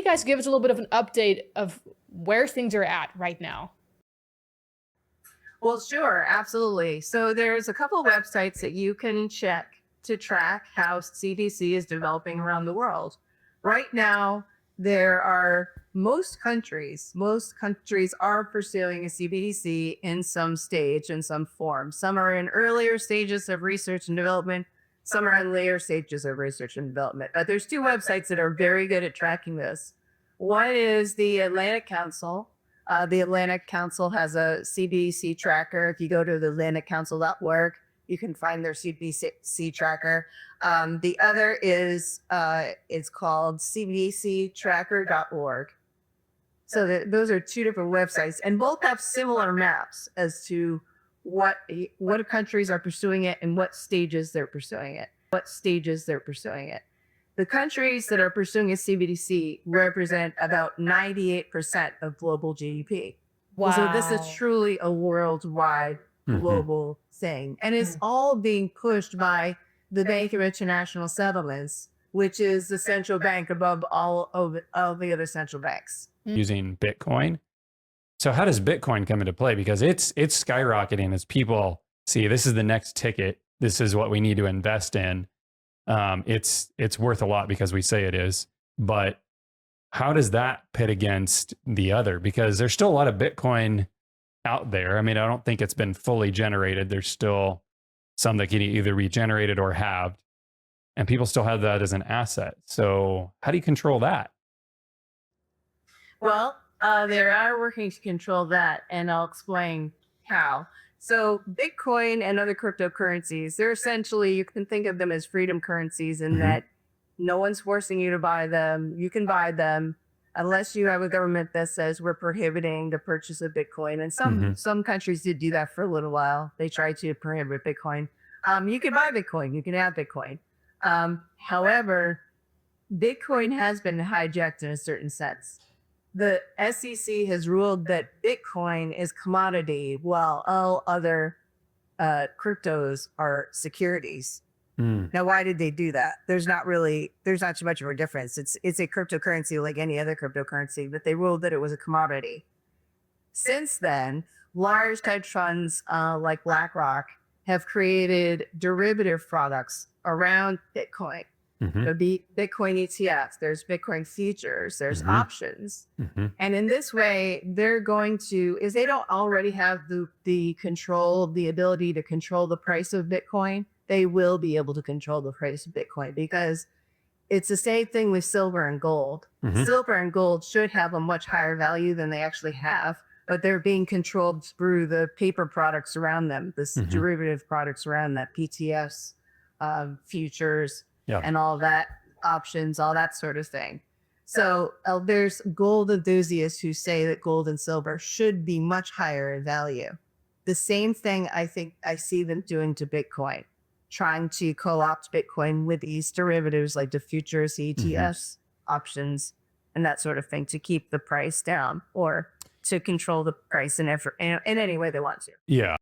guys give us a little bit of an update of where things are at right now? Well, sure, absolutely. So there's a couple websites that you can check to track how CDC is developing around the world. Right now, there are most countries are pursuing a CBDC in some stage, in some form. Some are in earlier stages of research and development. Some are in later stages of research and development. But there's two websites that are very good at tracking this. One is the Atlantic Council. The Atlantic Council has a CBDC tracker. If you go to the atlanticcouncil.org, you can find their CBDC tracker. The other is it's called cbdctracker.org. So those are two different websites, and both have similar maps as to what countries are pursuing it and what stages they're pursuing it. The countries that are pursuing a CBDC represent about 98% of global GDP. So this is Wow. truly a worldwide Mhm. global thing. And it's all being pushed by the Bank of International Settlements, which is the central bank above all the other central banks. Using Bitcoin. So how does Bitcoin come into play? Because it's skyrocketing as people see this is the next ticket. This is what we need to invest in. It's worth a lot because we say it is. But how does that pit against the other? Because there's still a lot of Bitcoin out there. I mean, I don't think it's been fully generated. There's still some that can either be generated or halved, and people still have that as an asset. So how do you control that? Well, they are working to control that, and I'll explain how. So, Bitcoin and other cryptocurrencies, they're essentially, you can think of them as freedom currencies in Mhm. that no one's forcing you to buy them. You can buy them unless you have a government that says we're prohibiting the purchase of Bitcoin. And some Mhm. some countries did do that for a little while. They tried to prohibit Bitcoin. You can buy Bitcoin. You can have Bitcoin. However, Bitcoin has been hijacked in a certain sense. The SEC has ruled that Bitcoin is commodity while all other cryptos are securities. Mm. Now, why did they do that? There's not too much of a difference. It's a cryptocurrency like any other cryptocurrency, but they ruled that it was a commodity. Since then, large hedge funds like BlackRock have created derivative products around Bitcoin. Mhm. There'll be Bitcoin ETFs, there's Bitcoin futures, there's Mhm. options. Mhm. And in this way, they're going to, is they don't already have the control, the ability to control the price of Bitcoin, they will be able to control the price of Bitcoin because it's the same thing with silver and gold. Mhm. Silver and gold should have a much higher value than they actually have, but they're being controlled through the paper products around them, this Mhm. derivative products around that, PTS, futures, Yeah. and all that, options, all that sort of thing. So there's gold enthusiasts who say that gold and silver should be much higher in value. The same thing I think I see them doing to Bitcoin, trying to co-opt Bitcoin with these derivatives like the futures, Mhm. ETFs, options, and that sort of thing to keep the price down or to control the price in any way they want to. Yeah.